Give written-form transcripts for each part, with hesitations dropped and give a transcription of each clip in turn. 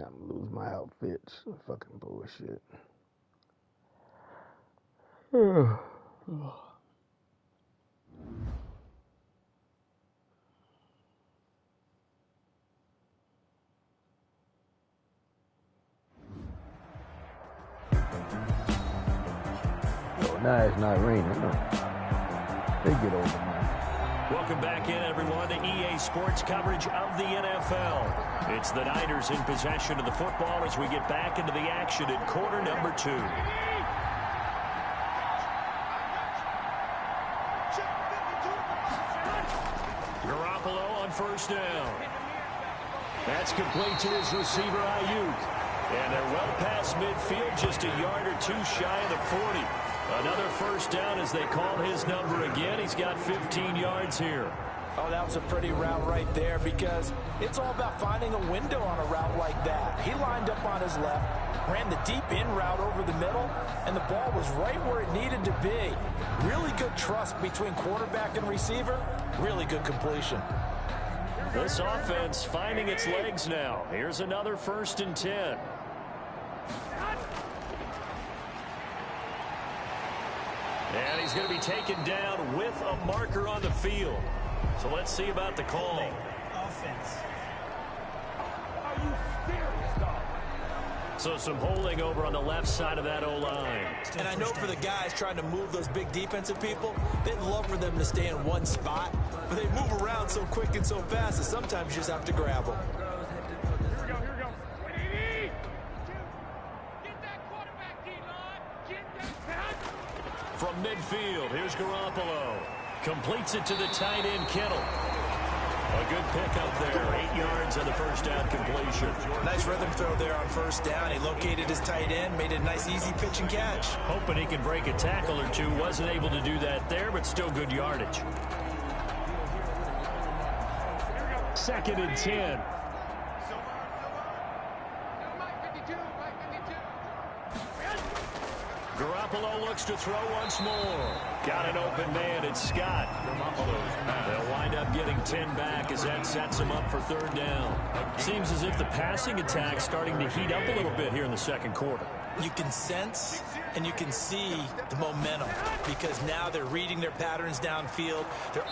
I'm gonna lose my outfits. Fucking bullshit. Now it's not raining. No. They get over now. Welcome back in, everyone, to EA Sports coverage of the NFL. It's the Niners in possession of the football as we get back into the action in quarter number 2. Garoppolo on first down. That's complete to his receiver, Ayuk. And they're well past midfield, just a yard or two shy of the 40. Another first down as they call his number again. He's got 15 yards here. Oh, that was a pretty route right there because it's all about finding a window on a route like that. He lined up on his left, ran the deep in route over the middle, and the ball was right where it needed to be. Really good trust between quarterback and receiver. Really good completion. This offense finding its legs now. Here's another 1st and 10. And he's going to be taken down with a marker on the field. So let's see about the call. Offense. Are you serious, dog? So some holding over on the left side of that O-line. And I know for the guys trying to move those big defensive people, they'd love for them to stay in one spot. But they move around so quick and so fast that sometimes you just have to grab them. Here we go. Get that quarterback, D-line. Get that. From midfield, here's Garoppolo. Completes it to the tight end, Kittle. A good pickup there. 8 yards on the first down completion. Nice rhythm throw there on first down. He located his tight end, made a nice easy pitch and catch. Hoping he can break a tackle or two. Wasn't able to do that there, but still good yardage. 2nd and 10. Garoppolo looks to throw once more. Got an open man. It's Scott. They'll wind up getting 10 back as that sets them up for 3rd down. Seems as if the passing attack's starting to heat up a little bit here in the 2nd quarter. You can sense and you can see the momentum because now they're reading their patterns downfield.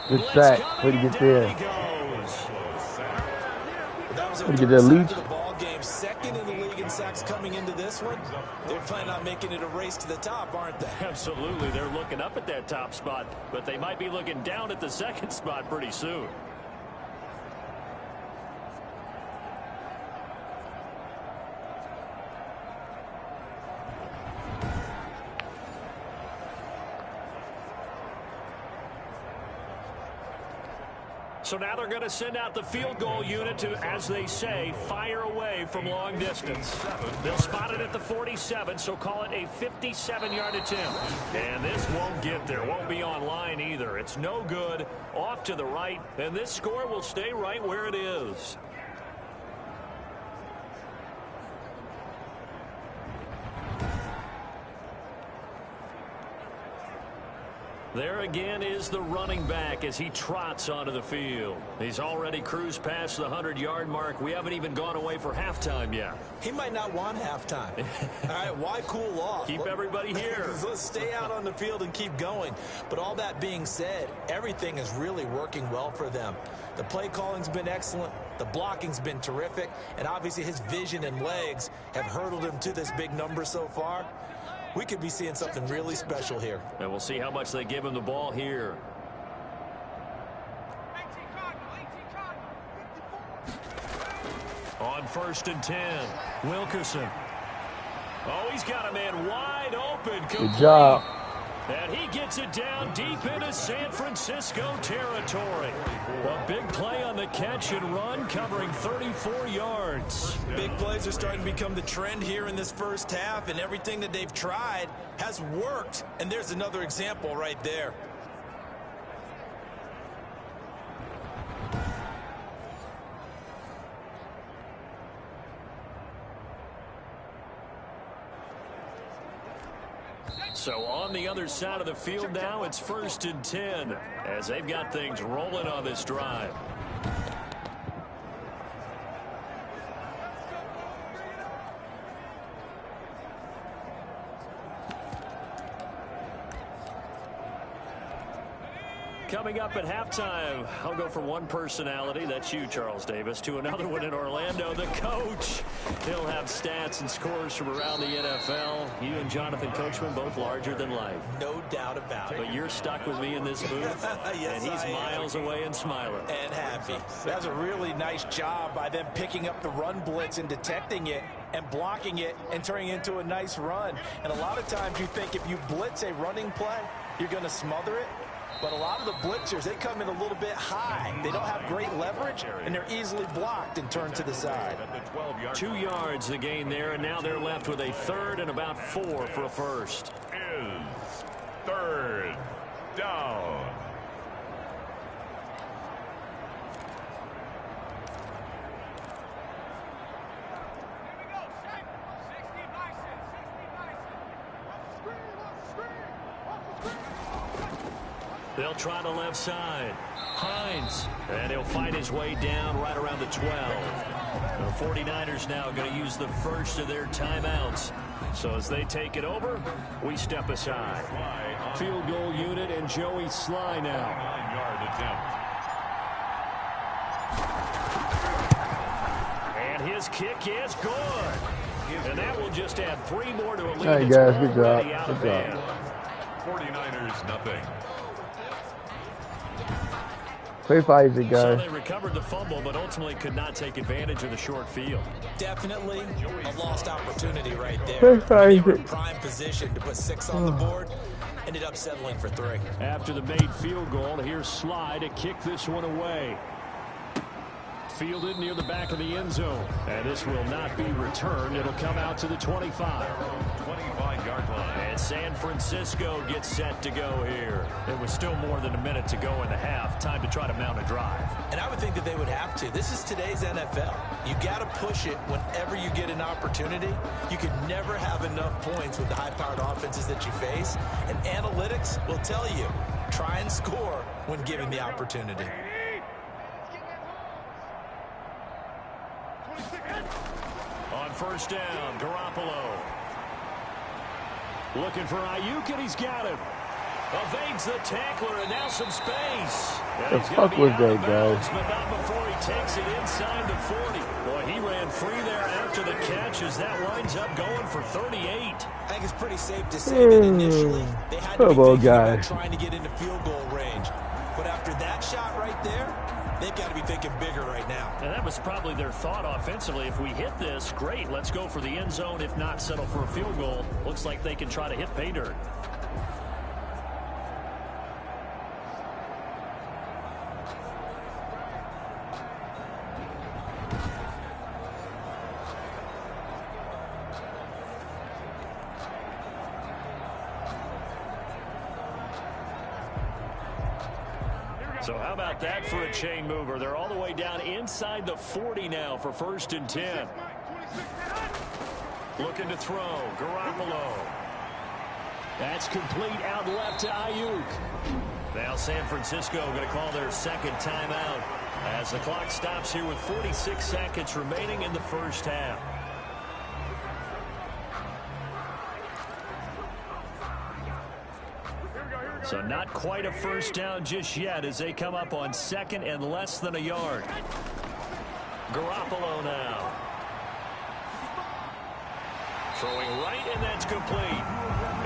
Good sack. Way to get there. That was a get that lead. the ball game. 2nd in the league in sacks coming into this one. They're planning on making it a race to the top, aren't they? Absolutely. They're looking up at that top spot, but they might be looking down at the 2nd spot pretty soon. So now they're going to send out the field goal unit to, as they say, fire away from long distance. They'll spot it at the 47, so call it a 57-yard attempt. And this won't get there. Won't be on line either. It's no good. Off to the right, and this score will stay right where it is. There again is the running back as he trots onto the field. He's already cruised past the 100-yard mark. We haven't even gone away for halftime yet. He might not want halftime. All right, why cool off? Keep everybody here. Let's stay out on the field and keep going. But all that being said, everything is really working well for them. The play calling's been excellent. The blocking's been terrific. And obviously his vision and legs have hurdled him to this big number so far. We could be seeing something really special here. And we'll see how much they give him the ball here. On 1st and 10, Wilkerson. Oh, he's got a man wide open. Good job. And he gets it down deep into San Francisco territory. A big play on the catch and run, covering 34 yards. Big plays are starting to become the trend here in this first half, and everything that they've tried has worked. And there's another example right there. So on the other side of the field now, it's 1st and 10 as they've got things rolling on this drive. Coming up at halftime, I'll go from one personality, that's you, Charles Davis, to another one in Orlando, the coach. He'll have stats and scores from around the NFL. You and Jonathan Coachman, both larger than life. No doubt about it. But you're stuck with me in this booth, yes, and he's miles away and smiling. And happy. That's a really nice job by them picking up the run blitz and detecting it and blocking it and turning it into a nice run. And a lot of times you think if you blitz a running play, you're going to smother it. But a lot of the blitzers, they come in a little bit high. They don't have great leverage, and they're easily blocked and turned to the side. 2 yards the gain there, and now they're left with a third and about 4 for a first. Is third down. They'll try the left side. Hines. And he'll fight his way down right around the 12. The 49ers now going to use the first of their timeouts. So as they take it over, we step aside. Field goal unit and Joey Sly now. 9-yard attempt. And his kick is good. And that will just add 3 more to a lead. Hey guys, good job. Good job. 49ers nothing. Play for Isaac, So guys. they recovered the fumble, but ultimately could not take advantage of the short field. Definitely a lost opportunity right there. Play for They were in Isaac. prime position to put 6 on the board. Ended up settling for 3. After the made field goal, here's Sly to kick this one away. Fielded near the back of the end zone. And this will not be returned. It'll come out to the 25. 25-yard line. And San Francisco gets set to go here. There was still more than a minute to go in the half. Time to try to mount a drive. And I would think that they would have to. This is today's NFL. You got to push it whenever you get an opportunity. You can never have enough points with the high-powered offenses that you face. And analytics will tell you, try and score when given the opportunity. On first down, Garoppolo. Looking for Ayuk, and he's got him. Evades the tackler, and now some space. And The he's gonna fuck be was out of that, bounds, guys? but not before he takes it inside the 40. Boy, he ran free there after the catch as that winds up going for 38. I think it's pretty safe to say that initially they had to be Come on, thinking about guys. trying to get into field goal range. But after that shot right there, they've got to be thinking bigger right now. And that was probably their thought offensively. If we hit this, great, let's go for the end zone. If not, settle for a field goal. Looks like they can try to hit pay dirt. So how about that for a chain mover? They're all the way down inside the 40 now for 1st and 10. Looking to throw. Garoppolo. That's complete out left to Ayuk. Now San Francisco going to call their second timeout as the clock stops here with 46 seconds remaining in the first half. So not quite a first down just yet as they come up on 2nd and less than a yard. Garoppolo now. Throwing right, and that's complete.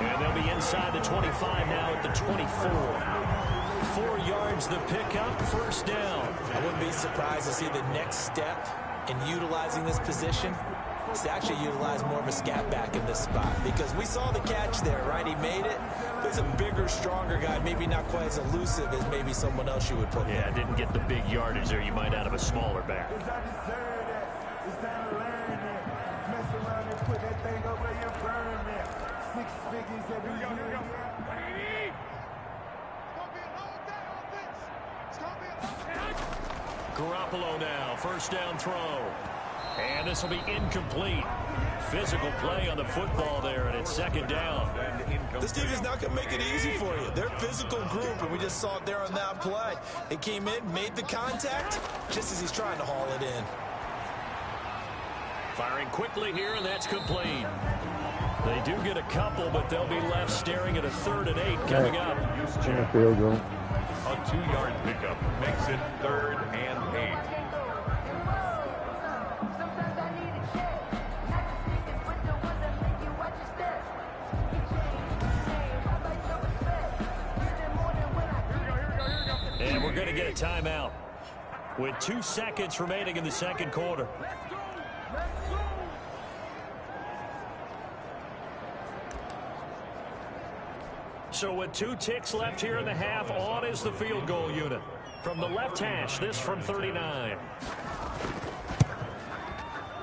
And they'll be inside the 25 now at the 24. 4 yards the pickup, first down. I wouldn't be surprised to see the next step in utilizing this position is to actually utilize more of a scat back in this spot, because we saw the catch there, right? He made it. He's a bigger, stronger guy, maybe not quite as elusive as maybe someone else you would put there. Yeah, didn't get the big yardage there you might out of a smaller back. Garoppolo now, first down throw. And this will be incomplete. Physical play on the football there, and it's 2nd down. This team is not going to make it easy for you. They're a physical group, and we just saw it there on that play. They came in, made the contact, just as he's trying to haul it in. Firing quickly here, and that's complete. They do get a couple, but they'll be left staring at a 3rd and 8 coming up. Field goal. A 2-yard pickup makes it 3rd and 8. And we're going to get a timeout with 2 seconds remaining in the second quarter. So with 2 ticks left here in the half, on is the field goal unit. From the left hash, this from 39.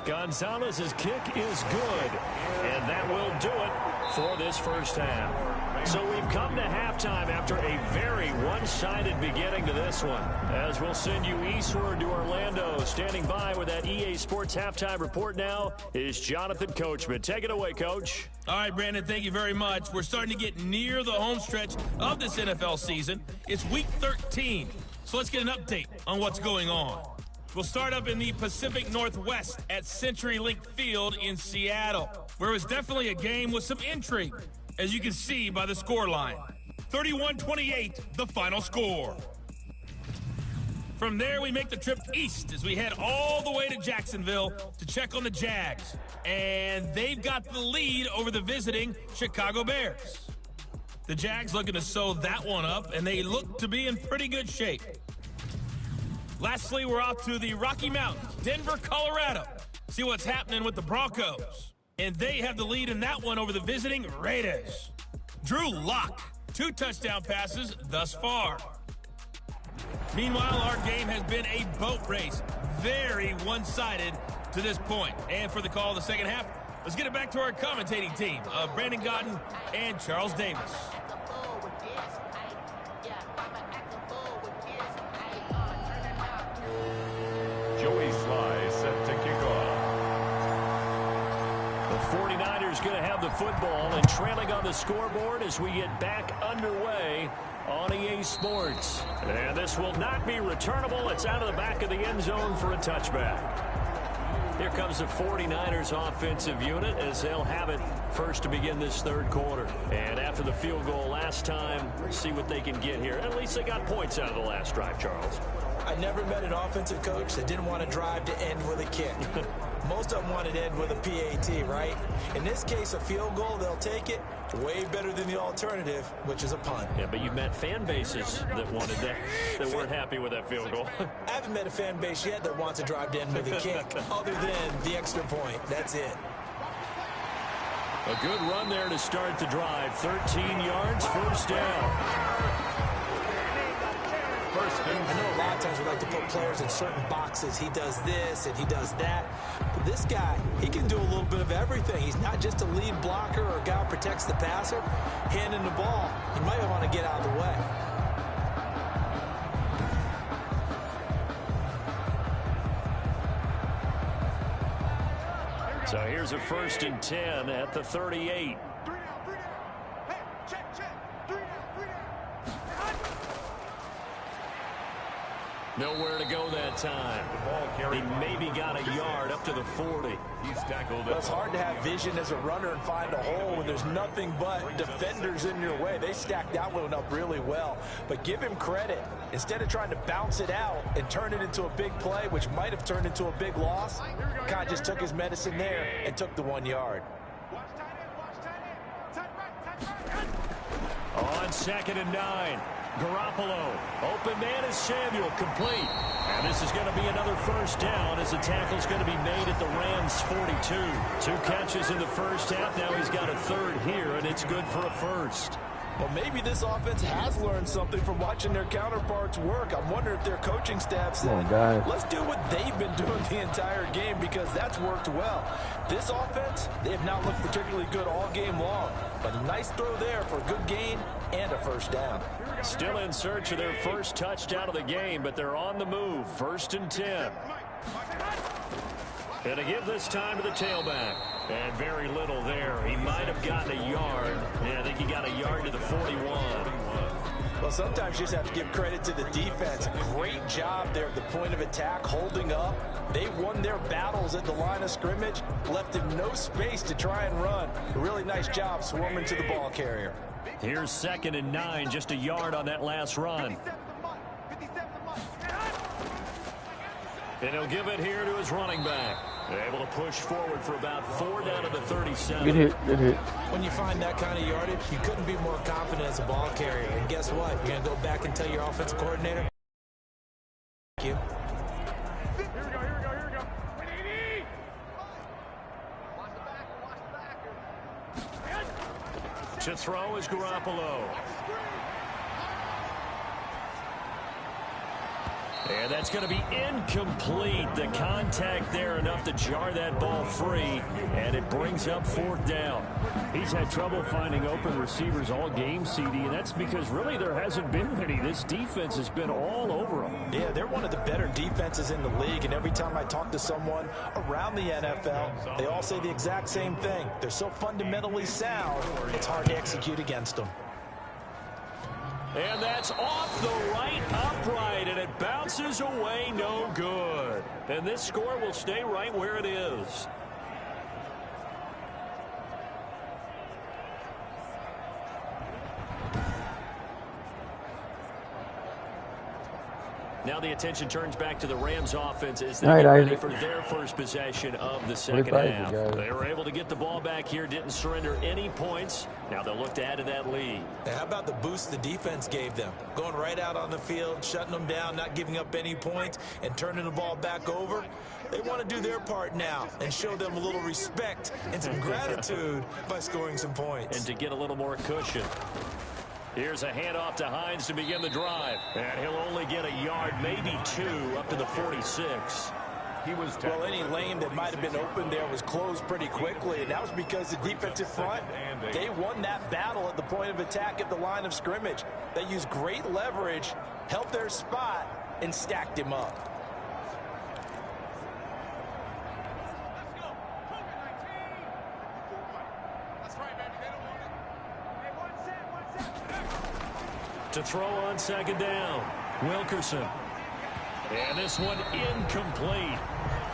Gonzalez's kick is good, and that will do it for this first half. So we've come to halftime after a very one-sided beginning to this one. As we'll send you eastward to Orlando. Standing by with that EA Sports halftime report now is Jonathan Coachman. Take it away, Coach. All right, Brandon, thank you very much. We're starting to get near the home stretch of this NFL season. It's Week 13, so let's get an update on what's going on. We'll start up in the Pacific Northwest at CenturyLink Field in Seattle, where it was definitely a game with some intrigue, as you can see by the scoreline. 31-28, the final score. From there, we make the trip east as we head all the way to Jacksonville to check on the Jags. And they've got the lead over the visiting Chicago Bears. The Jags looking to sew that one up, and they look to be in pretty good shape. Lastly, we're off to the Rocky Mountains, Denver, Colorado. See what's happening with the Broncos. And they have the lead in that one over the visiting Raiders. Drew Lock, 2 touchdown passes thus far. Meanwhile, our game has been a boat race. Very one-sided to this point. And for the call of the second half, let's get it back to our commentating team of Brandon Godden and Charles Davis. Joey Sly set to kick off. The 49ers going to have the football and trailing on the scoreboard as we get back underway on EA Sports. And this will not be returnable. It's out of the back of the end zone for a touchback. Here comes the 49ers offensive unit as they'll have it first to begin this third quarter. And after the field goal last time, see what they can get here. At least they got points out of the last drive, Charles. I never met an offensive coach that didn't want to drive to end with a kick. Most of them wanted to end with a PAT, right? In this case, a field goal, they'll take it. Way better than the alternative, which is a punt. Yeah, but you've met fan bases that wanted that, that weren't happy with that field goal. I haven't met a fan base yet that wants to drive to end with a kick, other than the extra point. That's it. A good run there to start the drive. 13 yards, first down. I know a lot of times we like to put players in certain boxes. He does this and he does that. But this guy, he can do a little bit of everything. He's not just a lead blocker or a guy who protects the passer. Handing the ball, he might want to get out of the way. So here's a 1st and 10 at the 38. Nowhere to go that time. He maybe got a yard up to the 40. He's tackled. Well, it's hard to have vision as a runner and find a hole when there's nothing but defenders in your way. They stacked that one up really well. But give him credit. Instead of trying to bounce it out and turn it into a big play, which might have turned into a big loss, kind of just took his medicine there and took the 1 yard. On 2nd and 9. Garoppolo, open man is Samuel, complete. And this is going to be another first down as the tackle's going to be made at the Rams' 42. 2 catches in the first half. Now he's got a third here, and it's good for a first. Well, maybe this offense has learned something from watching their counterparts work. I'm wondering if their coaching staff said, let's do what they've been doing the entire game, because that's worked well. This offense, they have not looked particularly good all game long. But a nice throw there for a good gain and a first down. Still in search of their first touchdown of the game, but they're on the move. 1st and 10. And to give this time to the tailback. And very little there. He might have gotten a yard. Yeah, I think he got a yard to the 41. Well, sometimes you just have to give credit to the defense. Great job there at the point of attack, holding up. They won their battles at the line of scrimmage, left him no space to try and run. A really nice job swarming to the ball carrier. Here's 2nd and 9, just a yard on that last run. And he'll give it here to his running back. Able to push forward for about 4 down to the 37. Good hit, good hit. When you find that kind of yardage, you couldn't be more confident as a ball carrier. And guess what? You're going to go back and tell your offensive coordinator, thank you. Here we go. To throw is Garoppolo. And that's going to be incomplete. The contact there enough to jar that ball free, and it brings up 4th down. He's had trouble finding open receivers all game, CD, and that's because really there hasn't been many. This defense has been all over them. Yeah, they're one of the better defenses in the league, and every time I talk to someone around the NFL, they all say the exact same thing. They're so fundamentally sound, it's hard to execute against them. And that's off the right upright, and it bounces away no good. And this score will stay right where it is. Now the attention turns back to the Rams offense as they get ready for their first possession of the second half. They were able to get the ball back here, didn't surrender any points. Now they'll look to add to that lead. Now, how about the boost the defense gave them? Going right out on the field, shutting them down, not giving up any points, and turning the ball back over. They want to do their part now and show them a little respect and some gratitude by scoring some points. And to get a little more cushion. Here's a handoff to Hines to begin the drive. And he'll only get a yard, maybe 2, up to the 46. Well, any lane that might have been open there was closed pretty quickly, and that was because the defensive front, they won that battle at the point of attack at the line of scrimmage. They used great leverage, held their spot, and stacked him up. To throw on second down, Wilkerson. And this one incomplete.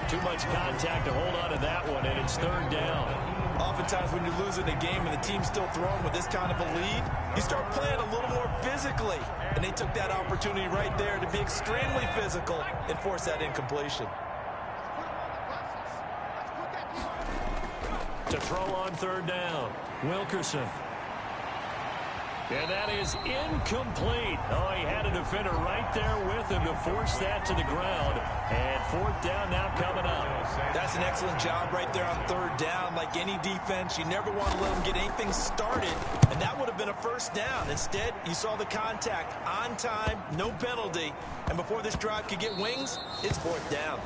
Too much contact to hold on to that one, and it's 3rd down. Oftentimes when you're losing a game and the team's still throwing with this kind of a lead, you start playing a little more physically. And they took that opportunity right there to be extremely physical and force that incompletion. To throw on 3rd down, Wilkerson. And that is incomplete. Oh, he had a defender right there with him to force that to the ground. And 4th down now coming up. That's an excellent job right there on 3rd down. Like any defense, you never want to let them get anything started. And that would have been a 1st down. Instead, you saw the contact on time, no penalty. And before this drive could get wings, it's 4th down.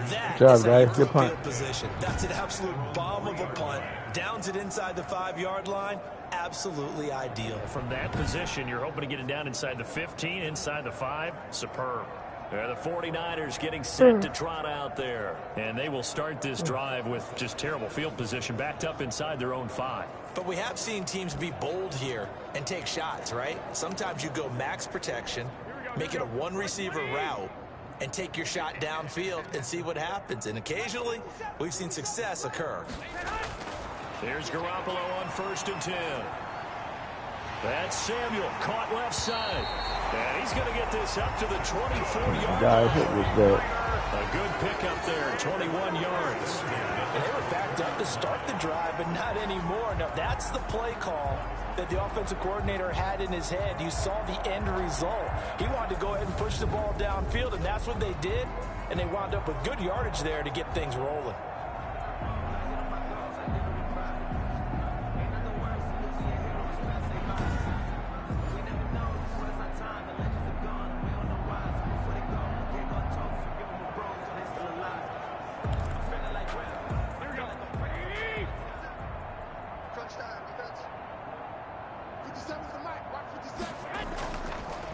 That is a good field position. That's an absolute bomb of a punt. Downs it inside the 5-yard line. Absolutely ideal. From that position, you're hoping to get it down inside the 15, inside the 5. Superb. The 49ers getting set to trot out there. And they will start this drive with just terrible field position, backed up inside their own 5. But we have seen teams be bold here and take shots, right? Sometimes you go max protection, make it a 1-receiver route, and take your shot downfield and see what happens. And occasionally, we've seen success occur. There's Garoppolo on 1st and 10. That's Samuel caught left side. And he's going to get this up to the 24-yard line. A good pickup there, 21 yards. And they were backed up to start the drive, but not anymore. Now, that's the play call that the offensive coordinator had in his head. You saw the end result. He wanted to go ahead and push the ball downfield, and that's what they did. And they wound up with good yardage there to get things rolling.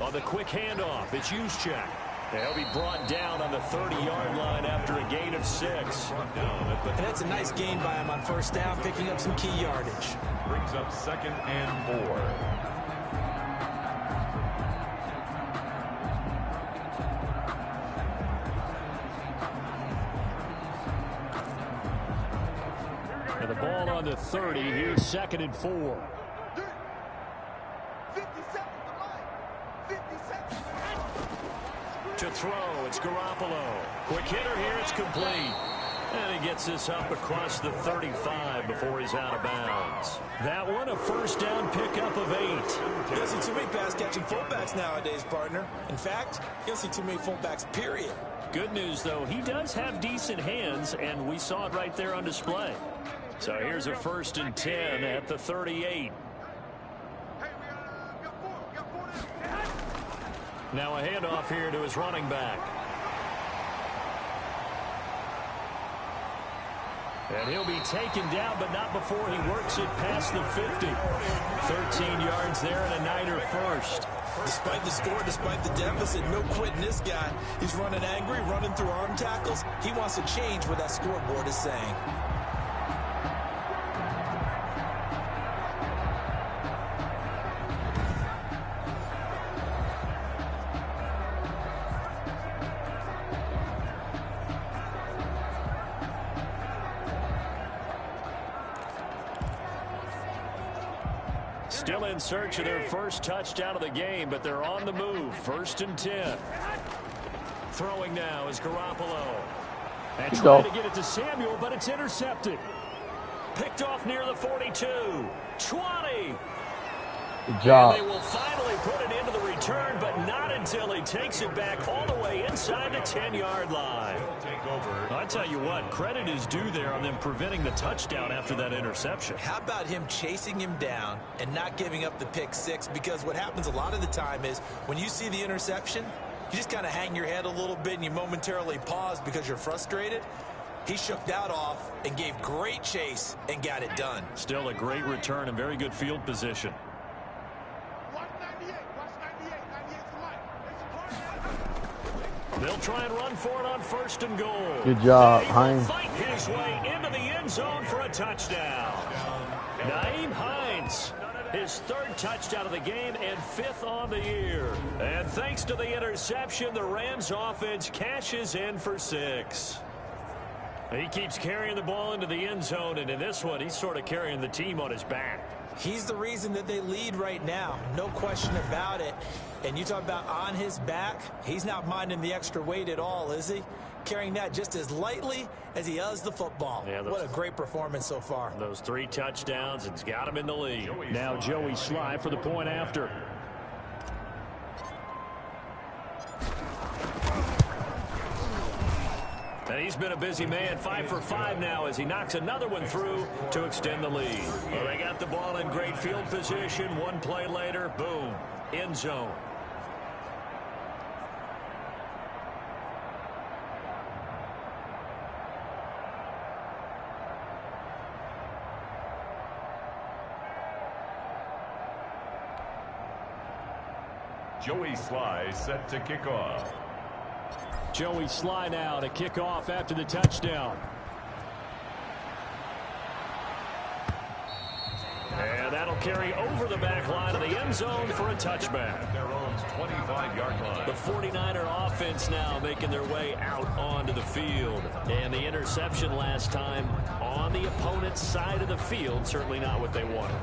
On the quick handoff, it's Juszczyk. They'll be brought down on the 30-yard line after a gain of 6. And that's a nice gain by him on 1st down, picking up some key yardage. Brings up 2nd and 4. And the ball on the 30. Here's 2nd and 4. To throw, it's Garoppolo. Quick hitter here, it's complete. And he gets this up across the 35 before he's out of bounds. That one, a first down pickup of 8. You don't see too many pass-catching fullbacks nowadays, partner. In fact, you don't see too many fullbacks, period. Good news, though, he does have decent hands, and we saw it right there on display. So here's a 1st and 10 at the 38. Now a handoff here to his running back. And he'll be taken down, but not before he works it past the 50. 13 yards there and a Niner first. Despite the score, despite the deficit, no quitting this guy. He's running angry, running through arm tackles. He wants to change what that scoreboard is saying. Still in search of their first touchdown of the game, but they're on the move. 1st and 10. Throwing now is Garoppolo. And trying to get it to Samuel, but it's intercepted. Picked off near the 42. 20. Good job. And they will finally put it into the return, but not until he takes it back all the way inside the 10-yard line. I tell you what, credit is due there on them preventing the touchdown after that interception. How about him chasing him down and not giving up the pick six? Because what happens a lot of the time is when you see the interception, you just kind of hang your head a little bit and you momentarily pause because you're frustrated. He shook that off and gave great chase and got it done. Still a great return and very good field position. They'll try and run for it on 1st and goal. Good job, Hines. Fight his way into the end zone for a touchdown. Nyheim Hines, his 3rd touchdown of the game and 5th on the year. And thanks to the interception, the Rams offense cashes in for 6. He keeps carrying the ball into the end zone, and in this one, he's sort of carrying the team on his back. He's the reason that they lead right now. No question about it. And you talk about on his back, he's not minding the extra weight at all, is he? Carrying that just as lightly as he does the football. Yeah, what a great performance so far. Those 3 touchdowns, it's got him in the lead. Now Joey Sly for the point after. And he's been a busy man, 5 for 5 now as he knocks another one through to extend the lead. Well, they got the ball in great field position. One play later, boom, end zone. Joey Sly set to kick off. Joey Sly now to kick off after the touchdown. And that'll carry over the back line of the end zone for a touchback. Their own 25-yard line. The 49er offense now making their way out onto the field. And the interception last time on the opponent's side of the field, certainly not what they wanted.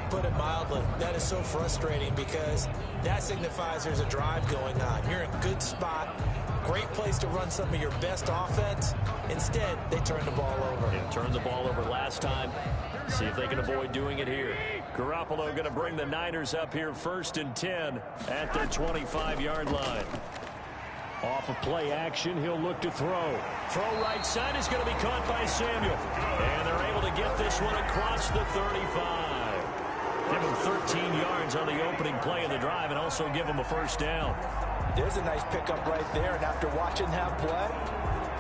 Put it mildly, that is so frustrating because that signifies there's a drive going on. You're in a good spot, great place to run some of your best offense. Instead, they turn the ball over. They turned the ball over last time. See if they can avoid doing it here. Garoppolo going to bring the Niners up here 1st and 10 at their 25-yard line. Off of play action, he'll look to throw. Throw right side is going to be caught by Samuel. And they're able to get this one across the 35. Give him 13 yards on the opening play of the drive and also give him a first down. There's a nice pickup right there, and after watching that play,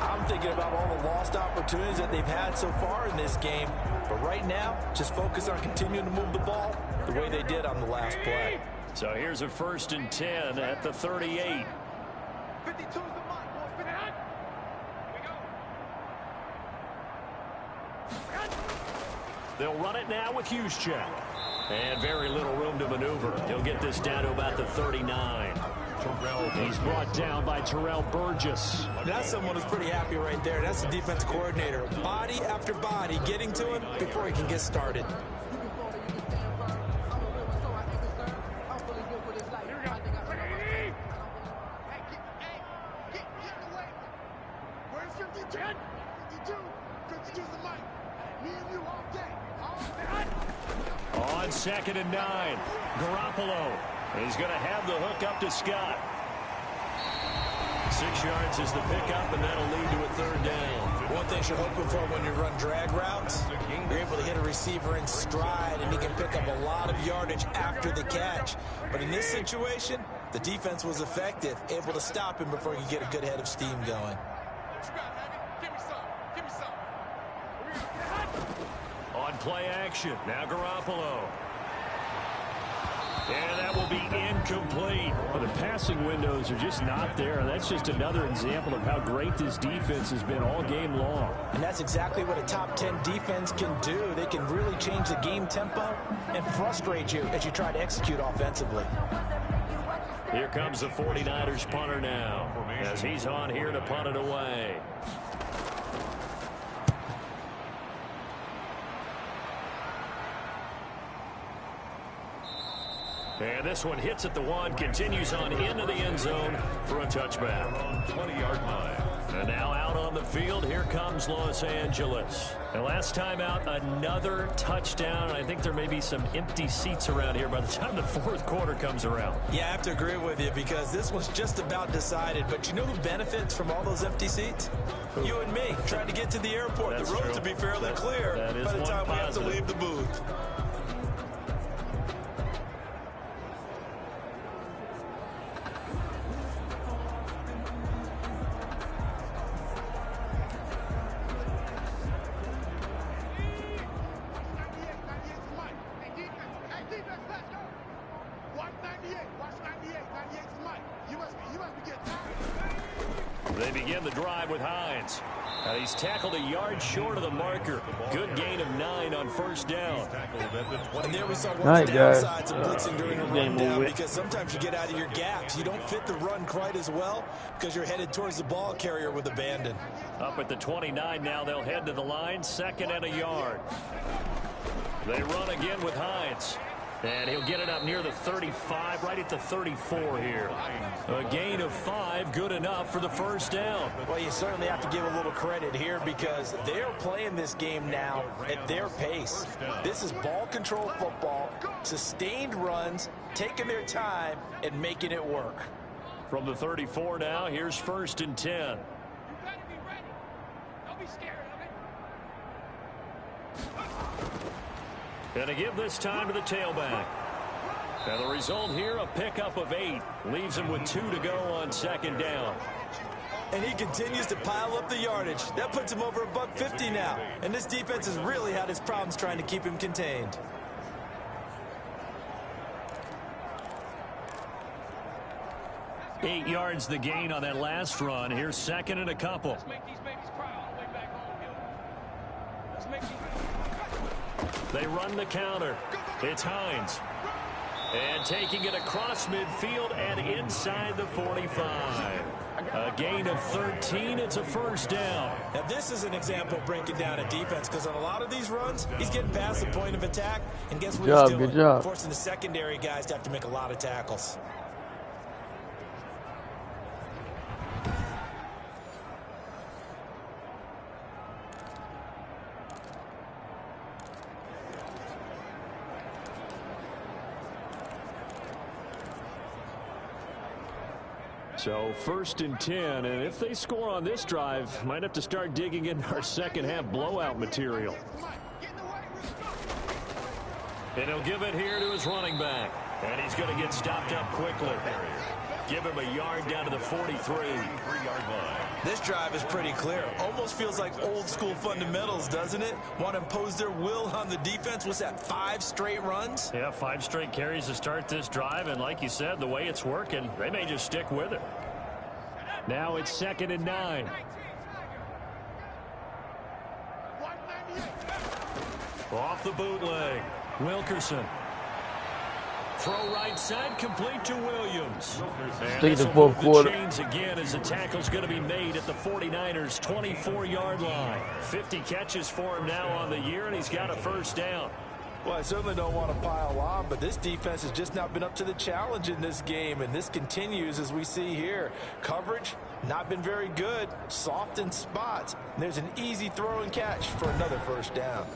I'm thinking about all the lost opportunities that they've had so far in this game. But right now, just focus on continuing to move the ball the way they did on the last play. So here's a 1st and 10 at the 38. 52's the mark, boys. Spin it out. We go. They'll run it now with Juszczyk. And very little room to maneuver. He'll get this down to about the 39. He's brought down by Terrell Burgess. That's someone who's pretty happy right there. That's the defense coordinator. Body after body getting to him before he can get started. 10, 52, 52 the mic. Me and you all day. All day. On 2nd and 9, Garoppolo. He's going to have the hook up to Scott. 6 yards is the pickup, and that'll lead to a 3rd down. One thing you're hoping for when you run drag routes, you're able to hit a receiver in stride, and he can pick up a lot of yardage after the catch. But in this situation, the defense was effective, able to stop him before he could get a good head of steam going. On play action, now Garoppolo. And that will be incomplete. Well, the passing windows are just not there. That's just another example of how great this defense has been all game long. And that's exactly what a top 10 defense can do. They can really change the game tempo and frustrate you as you try to execute offensively. Here comes the 49ers punter now, as he's on here to punt it away. And this one hits at the 1, continues on into the end zone for a touchback. 20-yard line. And now out on the field, here comes Los Angeles. And last time out, another touchdown. I think there may be some empty seats around here by the time the 4th quarter comes around. Yeah, I have to agree with you because this one's just about decided. But you know who benefits from all those empty seats? You and me, trying to get to the airport. That's the roads true. will be fairly clear that is by the one time we have to positive. leave the booth. They begin the drive with Hines. He's tackled a yard short of the marker. Good gain of 9 on 1st down. And there we saw one Night, of the guys. downsides of blitzing during a rundown because sometimes you get out of your gaps. You don't fit the run quite as well because you're headed towards the ball carrier with abandon. Up at the 29 now, they'll head to the line, 2nd and a yard. They run again with Hines. And he'll get it up near the 35, right at the 34 here. A gain of 5, good enough for the 1st down. Well, you certainly have to give a little credit here because they're playing this game now at their pace. This is ball control football, sustained runs, taking their time and making it work. From the 34 now, here's 1st and 10. You better be ready. Don't be scared of it. And to give this time to the tailback. And the result here, a pickup of 8. Leaves him with 2 to go on 2nd down. And he continues to pile up the yardage. That puts him over $150 now. And this defense has really had its problems trying to keep him contained. Eight yards the gain on that last run. Here's 2nd and a couple. Let's make these babies cry all the way back home, yo. Let's make these They run the counter. It's Hines. And taking it across midfield and inside the 45. A gain of 13. It's a 1st down. Now, this is an example of breaking down a defense because on a lot of these runs, he's getting past the point of attack. And guess what he's doing? Good job. Forcing the secondary guys to have to make a lot of tackles. So 1st and 10, and if they score on this drive, might have to start digging in our second half blowout material. And he'll give it here to his running back. And he's going to get stopped up quickly. Give him a yard down to the 43. 3-yard line. This drive is pretty clear. Almost feels like old school fundamentals, doesn't it? Want to impose their will on the defense. What's that, 5 straight runs? Yeah, 5 straight carries to start this drive. And like you said, the way it's working, they may just stick with it. Now it's 2nd and 9. Off the bootleg. Wilkerson. Throw right side, complete to Williams. Take the 4th quarter. Chains again as the tackle's going to be made at the 49ers' 24-yard line. 50 catches for him now on the year, and he's got a 1st down. Well, I certainly don't want to pile on, but this defense has just not been up to the challenge in this game, and this continues as we see here. Coverage, not been very good, soft in spots. And there's an easy throw and catch for another first down.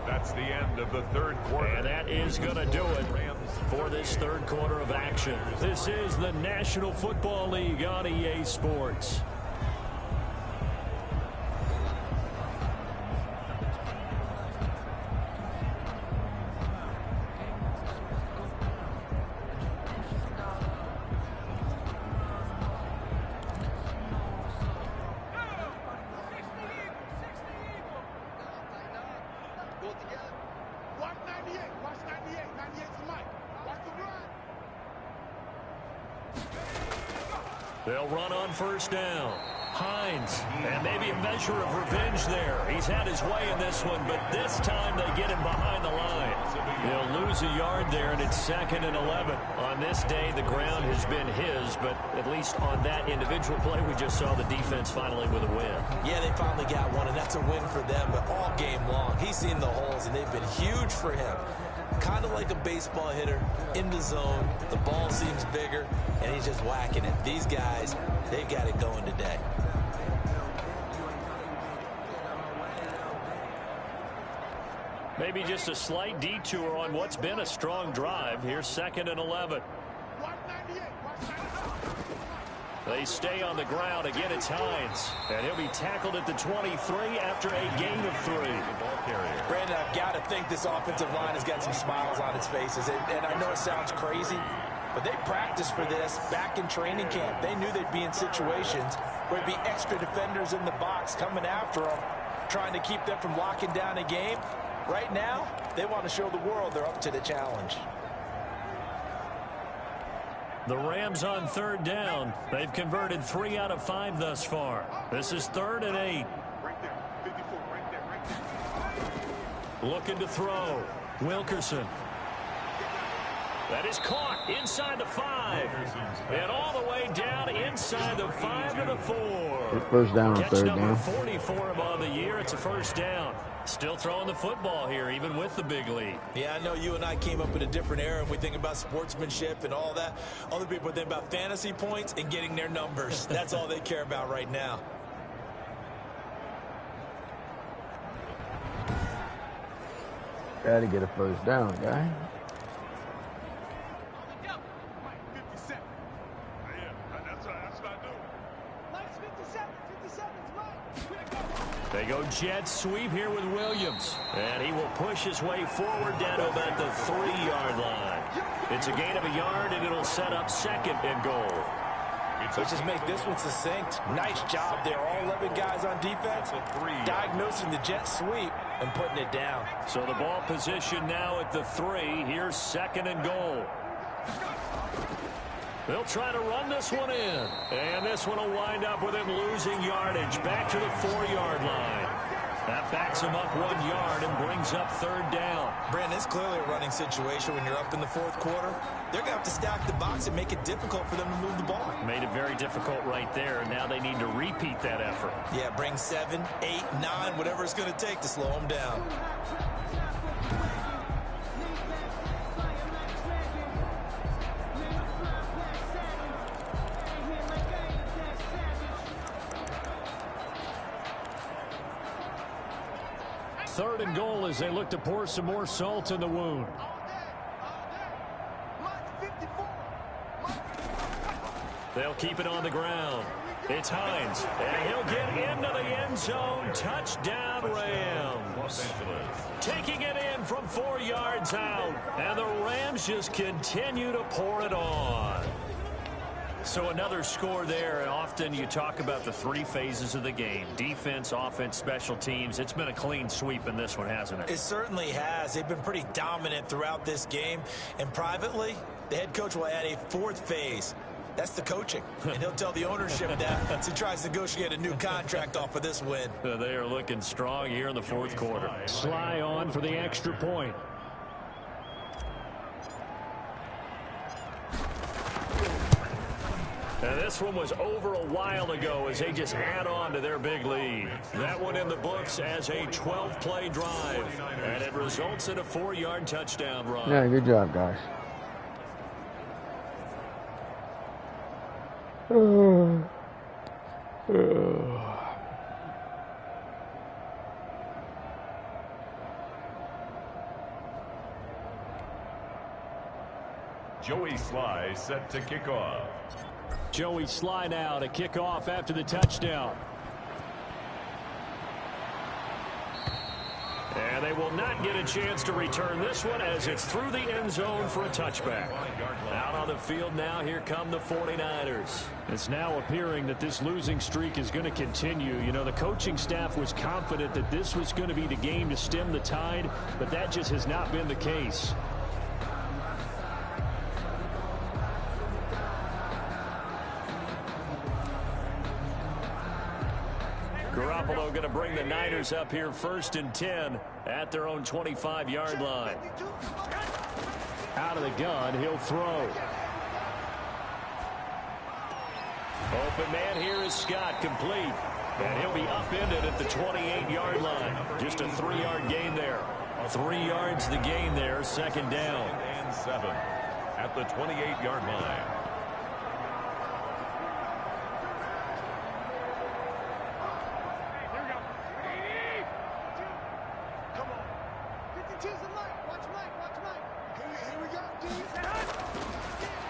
That's the end of the third quarter. And that is going to do it for this third quarter of action. This is the National Football League on EA Sports. They'll run on first down. Hines, and maybe a measure of revenge there. He's had his way in this one, but this time they get him behind the line. They'll lose a yard there, and it's 2nd and 11. On this day, the ground has been his, but at least on that individual play, we just saw the defense finally with a win. Yeah, they finally got one, and that's a win for them, but all game long, he's seen the holes, and they've been huge for him. Kind of like a baseball hitter in the zone. The ball seems bigger, and he's just whacking it. These guys, they've got it going today. Maybe just a slight detour on what's been a strong drive. Here's 2nd and 11. They stay on the ground. Again, it's Hines. And he'll be tackled at the 23 after a gain of 3. Brandon, I've got to think this offensive line has got some smiles on its faces. And I know it sounds crazy, but they practiced for this back in training camp. They knew they'd be in situations where there'd be extra defenders in the box coming after them, trying to keep them from locking down a game. Right now, they want to show the world they're up to the challenge. The Rams on 3rd down. They've converted 3 out of 5 thus far. This is 3rd and 8. Right there. 54, right there, right there. Looking to throw. Wilkerson. That is caught inside the 5. And all the way down inside the 5 to the 4. First down on Catch 3rd number down. 40 for him on the year. It's a first down. Still throwing the football here, even with the big lead. Yeah, I know you and I came up in a different era, and we think about sportsmanship and all that. Other people think about fantasy points and getting their numbers. That's all they care about right now. Gotta get a first down, guy. They go jet sweep here with Williams. And he will push his way forward down to about the 3-yard line. It's a gain of a yard, and it'll set up 2nd and goal. Let's just make this one succinct. Nice job there. All 11 guys on defense diagnosing the jet sweep and putting it down. So the ball position now at the 3. Here's 2nd and goal. They'll try to run this one in. And this one will wind up with him losing yardage back to the 4-yard line. That backs him up 1 yard and brings up 3rd down. Brandon, it's clearly a running situation when you're up in the 4th quarter. They're going to have to stack the box and make it difficult for them to move the ball. Made it very difficult right there. Now they need to repeat that effort. Yeah, bring 7, 8, 9, whatever it's going to take to slow them down. Third and goal as they look to pour some more salt in the wound. They'll keep it on the ground. It's Hines, and he'll get into the end zone. Touchdown, Rams. Taking it in from 4 yards out, and the Rams just continue to pour it on. So another score there, and often you talk about the 3 phases of the game. Defense, offense, special teams. It's been a clean sweep in this one, hasn't it? It certainly has. They've been pretty dominant throughout this game. And privately, The head coach will add a fourth phase. That's the coaching. And he'll tell the ownership that as he tries to negotiate a new contract off of this win. They are looking strong here in the fourth quarter. Sly on for the extra point. And this one was over a while ago as they just add on to their big lead. That one in the books as a 12-play drive. And it results in a 4-yard touchdown run. Yeah, good job, guys. Joey Sly set to kick off. Joey Sly now to kick off after the touchdown. And they will not get a chance to return this one as it's through the end zone for a touchback. Out on the field now, here come the 49ers. It's now appearing that this losing streak is going to continue. You know, the coaching staff was confident that this was going to be the game to stem the tide, but that just has not been the case. Garoppolo going to bring the Niners up here 1st and 10 at their own 25-yard line. Out of the gun, he'll throw. Open man here is Scott, complete. And he'll be upended at the 28-yard line. Just a 3-yard gain there. 3 yards the gain there, 2nd down. And 7 at the 28-yard line.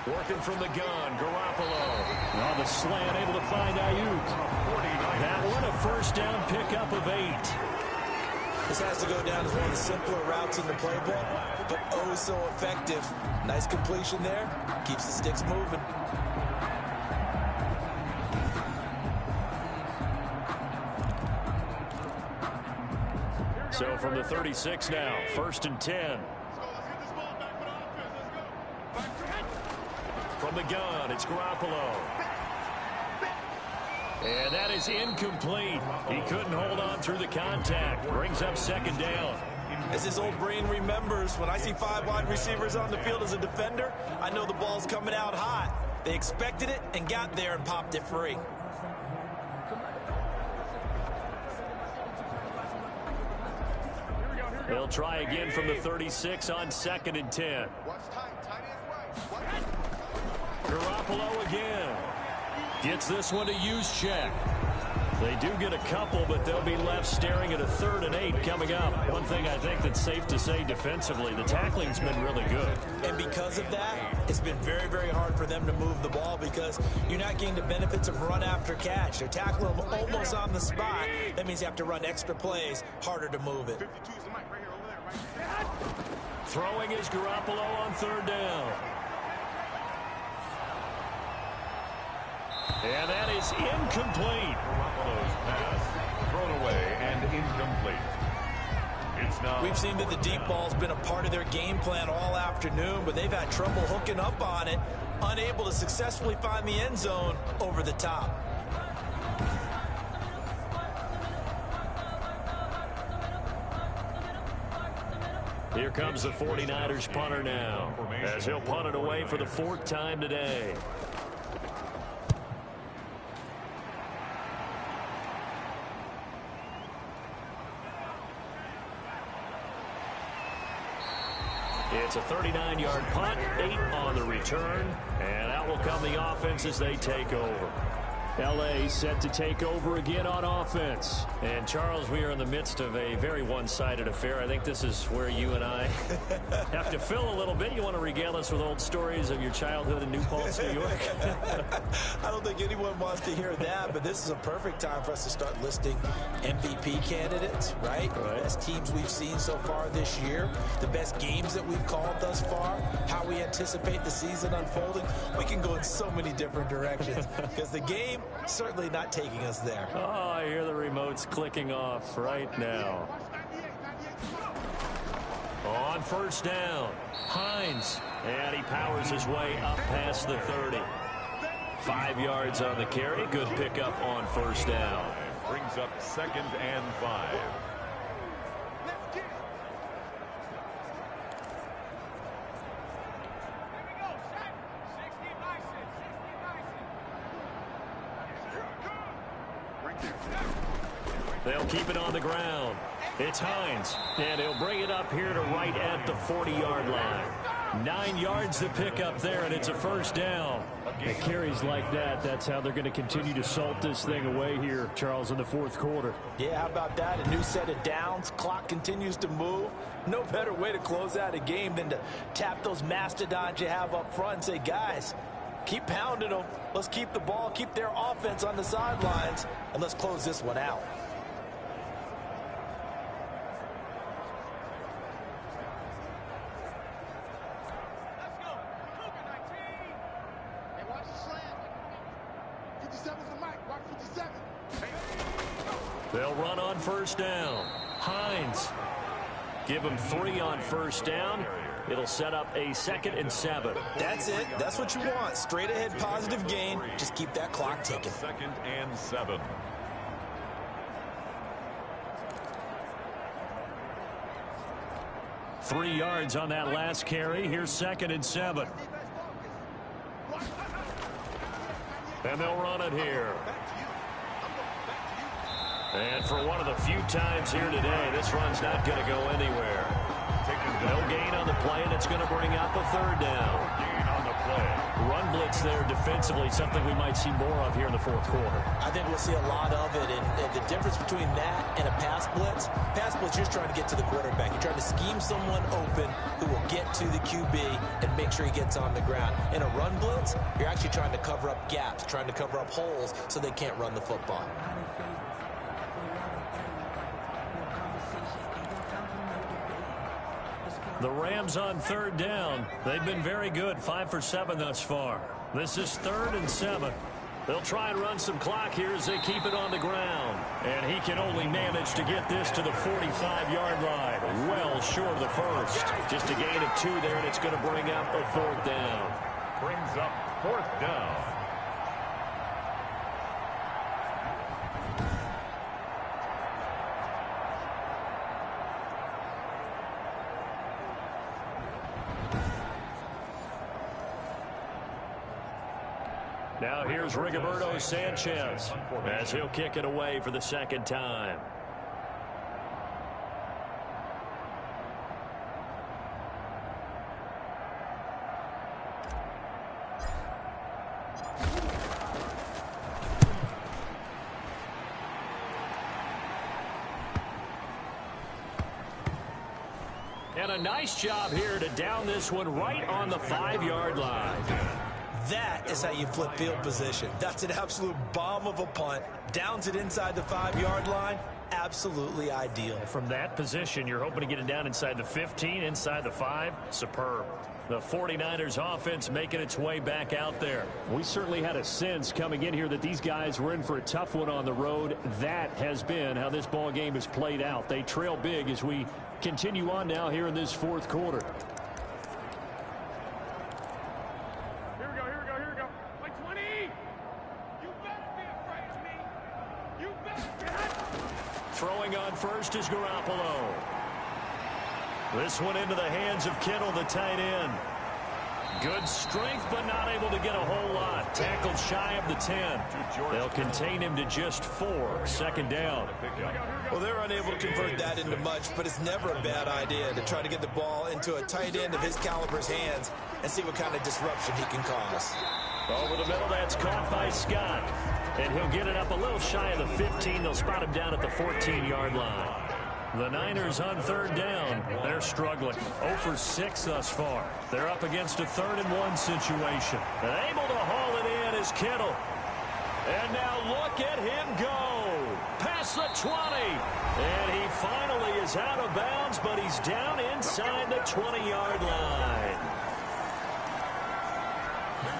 Working from the gun, Garoppolo. On the slant, able to find Ayuk. That one a 1st down pickup of 8. This has to go down as one of the simpler routes in the playbook, but oh so effective. Nice completion there. Keeps the sticks moving. So from the 36 now, 1st and 10. From the gun, it's Garoppolo. And that is incomplete. He couldn't hold on through the contact. Brings up 2nd down. As his old brain remembers, when I see 5 wide receivers on the field as a defender, I know the ball's coming out hot. They expected it and got there and popped it free. They'll try again from the 36 on 2nd and 10. Garoppolo again. Gets this one to use check. They do get a couple, but they'll be left staring at a 3rd and 8 coming up. One thing I think that's safe to say defensively, the tackling's been really good. And because of that, it's been very, very hard for them to move the ball because you're not getting the benefits of run after catch. They're tackling them almost on the spot. That means you have to run extra plays, harder to move it. Throwing is Garoppolo on 3rd down. And that is incomplete. Garoppolo's pass thrown away and incomplete. It's now. We've seen that the deep ball's been a part of their game plan all afternoon, but they've had trouble hooking up on it, unable to successfully find the end zone over the top. Here comes the 49ers punter now, as he'll punt it away for the 4th time today. It's a 39-yard punt, 8 on the return, and out will come the offense as they take over. L.A. set to take over again on offense. And, Charles, we are in the midst of a very one-sided affair. I think this is where you and I have to fill a little bit. You want to regale us with old stories of your childhood in New Paltz, New York? I don't think anyone wants to hear that, but this is a perfect time for us to start listing MVP candidates, right? The best teams we've seen so far this year, the best games that we've called thus far, how we anticipate the season unfolding. We can go in so many different directions because the game certainly not taking us there. Oh, I hear the remotes clicking off right now. On first down, Hines. And he powers his way up past the 30. 5 yards on the carry. Good pickup on first down. Brings up 2nd and 5. They'll keep it on the ground. It's Hines, and he'll bring it up here to right at the 40-yard line. 9 yards to pick up there, and it's a first down. The carries like that, that's how they're going to continue to salt this thing away here, Charles, in the fourth quarter. Yeah, how about that? A new set of downs. Clock continues to move. No better way to close out a game than to tap those mastodons you have up front and say, guys, keep pounding them. Let's keep the ball, keep their offense on the sidelines, and let's close this one out. They'll run on first down. Hines. Give him 3 on first down. It'll set up a 2nd and 7. That's it. That's what you want. Straight ahead positive gain. Just keep that clock ticking. 2nd and 7. Three yards on that last carry. Here's 2nd and 7. And they'll run it here. And for one of the few times here today, this run's not going to go anywhere. No gain on the play, and it's going to bring up a 3rd down. Gain on the play. Run blitz there defensively, something we might see more of here in the fourth quarter. I think we'll see a lot of it, and the difference between that and a pass blitz, you're just trying to get to the quarterback. You're trying to scheme someone open who will get to the QB and make sure he gets on the ground. In a run blitz, you're actually trying to cover up gaps, trying to cover up holes so they can't run the football. The Rams on 3rd down. They've been very good, 5 for 7 thus far. This is 3rd and 7. They'll try and run some clock here as they keep it on the ground. And he can only manage to get this to the 45-yard line. Well short of the first. Just a gain of 2 there, and it's going to bring up a 4th down. Brings up 4th down. Now here's Rigoberto Sanchez as he'll kick it away for the 2nd time. And a nice job here to down this one right on the 5-yard line. That is how you flip field position. That's an absolute bomb of a punt. Downs it inside the 5-yard line. Absolutely ideal. From that position, you're hoping to get it down inside the 15, inside the 5. Superb. The 49ers offense making its way back out there. We certainly had a sense coming in here that these guys were in for a tough one on the road. That has been how this ball game has played out. They trail big as we continue on now here in this fourth quarter. Throwing on first is Garoppolo. This one into the hands of Kittle, the tight end. Good strength, but not able to get a whole lot. Tackled shy of the 10. They'll contain him to just 4. 2nd down. Well, they're unable to convert that into much, but it's never a bad idea to try to get the ball into a tight end of his caliber's hands and see what kind of disruption he can cause. Over the middle, that's caught by Scott. And he'll get it up a little shy of the 15. They'll spot him down at the 14-yard line. The Niners on 3rd down. They're struggling. 0 for 6 thus far. They're up against a 3rd and 1 situation. And able to haul it in is Kittle. And now look at him go. Past the 20. And he finally is out of bounds, but he's down inside the 20-yard line.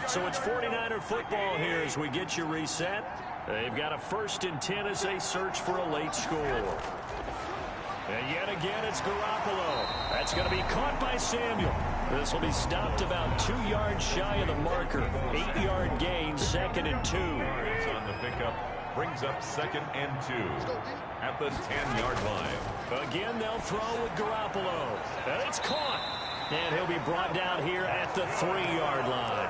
So it's 49er football here as we get you reset. They've got a 1st and 10 as they search for a late score. And yet again, it's Garoppolo. That's going to be caught by Samuel. This will be stopped about 2 yards shy of the marker. 8-yard gain, 2nd and 2. It's on the pickup. Brings up 2nd and 2 at the 10-yard line. Again, they'll throw with Garoppolo. And it's caught. And he'll be brought down here at the 3-yard line.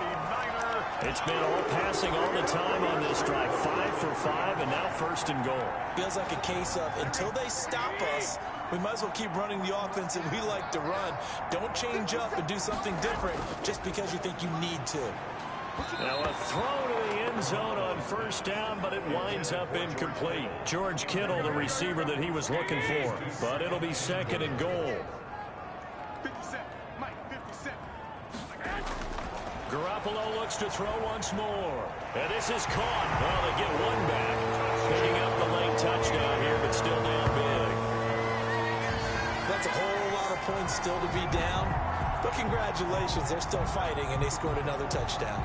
It's been all passing all the time on this drive. 5 for 5, and now 1st and goal. Feels like a case of until they stop us, we might as well keep running the offense that we like to run. Don't change up and do something different just because you think you need to. Now a throw to the end zone on 1st down, but it winds up incomplete. George Kittle, the receiver that he was looking for. But it'll be 2nd and goal. 57. Mike, 57. Garoppolo looks to throw once more. And this is caught. Well, they get one back. Picking up the late touchdown here, but still down big. That's a whole lot of points still to be down. But congratulations, they're still fighting, and they scored another touchdown.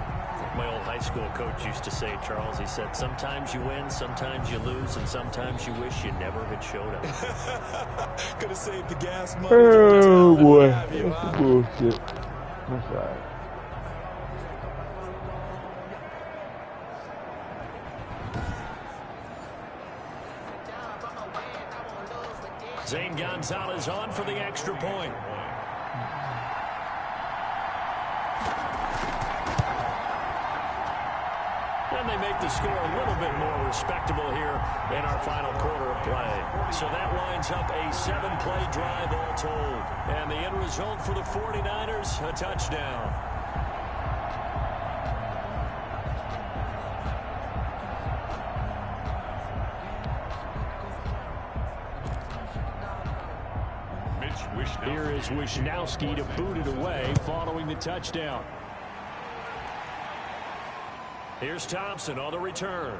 My old high school coach used to say, Charles, he said, sometimes you win, sometimes you lose, and sometimes you wish you never had showed up. Could have saved the gas money. Oh, boy. That's the bullshit. That's all right. Zane Gonzalez on for the extra point. And they make the score a little bit more respectable here in our final quarter of play. So that winds up a 7-play drive all told. And the end result for the 49ers, a touchdown. Here is Wisnowski to boot it away following the touchdown. Here's Thompson on the return.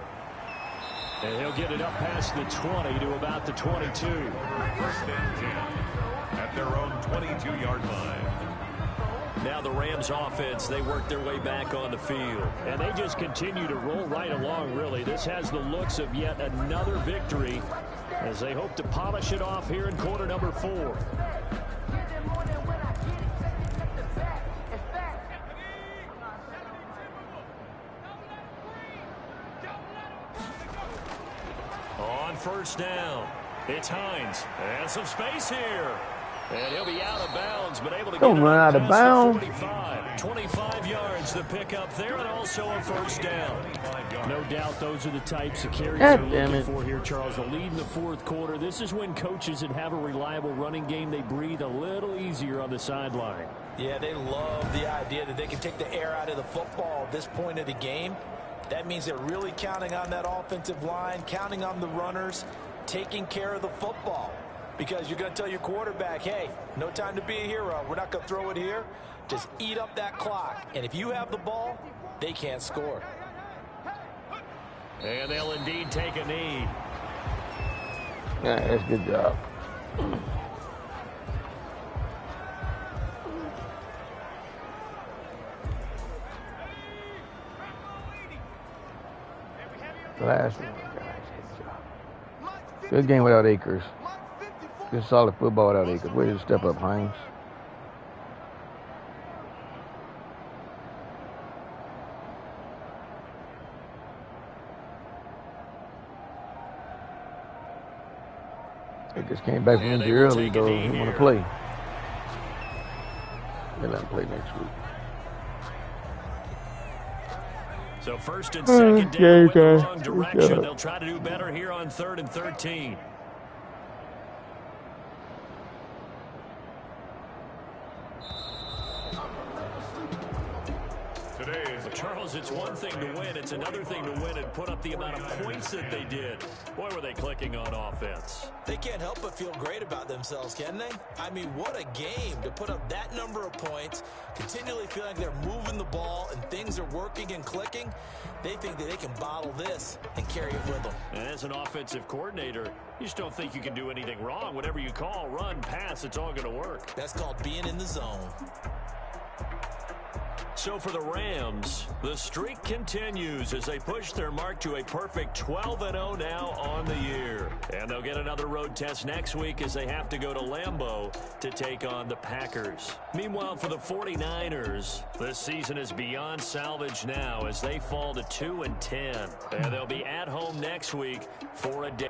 And he'll get it up past the 20 to about the 22. 1st and 10 at their own 22-yard line. Now the Rams offense, they work their way back on the field. And they just continue to roll right along, really. This has the looks of yet another victory as they hope to polish it off here in quarter number 4. On 1st down, it's Hines. And some space here. And he'll be out of bounds, but able to Don't get run out of bounds. 25 yards to pick up there, and also a 1st down. No doubt those are the types of carries God they're damn looking it. for here, Charles. The lead in the 4th quarter. This is when coaches that have a reliable running game, they breathe a little easier on the sideline. Yeah, they love the idea that they can take the air out of the football at this point of the game. That means they're really counting on that offensive line, counting on the runners, taking care of the football. Because you're going to tell your quarterback, hey, no time to be a hero. We're not going to throw it here. Just eat up that clock. And if you have the ball, they can't score. And they'll indeed take a knee. Yeah, that's a good job. The last one, guys. Good job. Good game without Akers. Good solid football without Akers. Way to step up, Hines. Akers came back from injury early, though. He want to play. They let him play next week. So 1st and 2nd down went the wrong direction. They'll try to do better here on 3rd and 13. Charles, it's one thing to win. It's another thing to win and put up the amount of points that they did. Boy, were they clicking on offense. They can't help but feel great about themselves, can they? I mean, what a game to put up that number of points, continually feeling like they're moving the ball and things are working and clicking. They think that they can bottle this and carry it with them. And as an offensive coordinator, you just don't think you can do anything wrong. Whatever you call, run, pass, it's all going to work. That's called being in the zone. So for the Rams, the streak continues as they push their mark to a perfect 12-0 now on the year. And they'll get another road test next week as they have to go to Lambeau to take on the Packers. Meanwhile, for the 49ers, this season is beyond salvage now as they fall to 2-10. And they'll be at home next week for a day.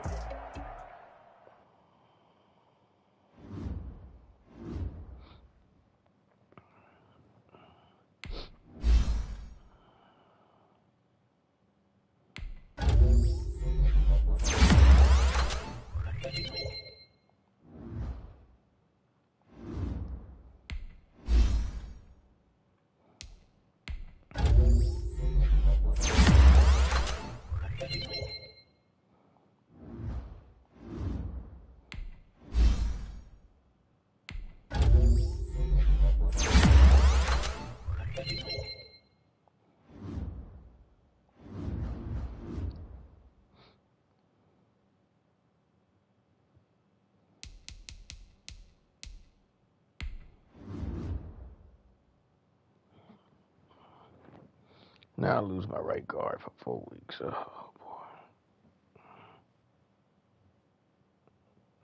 Now I lose my right guard for 4 weeks. Oh, boy.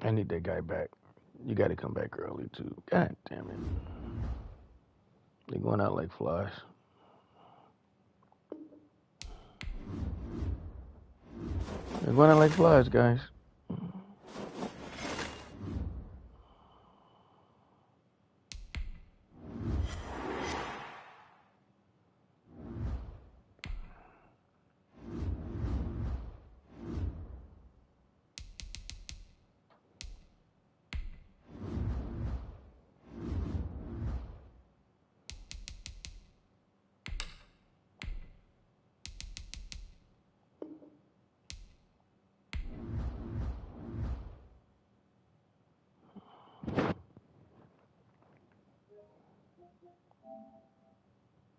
I need that guy back. You got to come back early, too. God damn it. They're going out like flies. They're going out like flies, guys.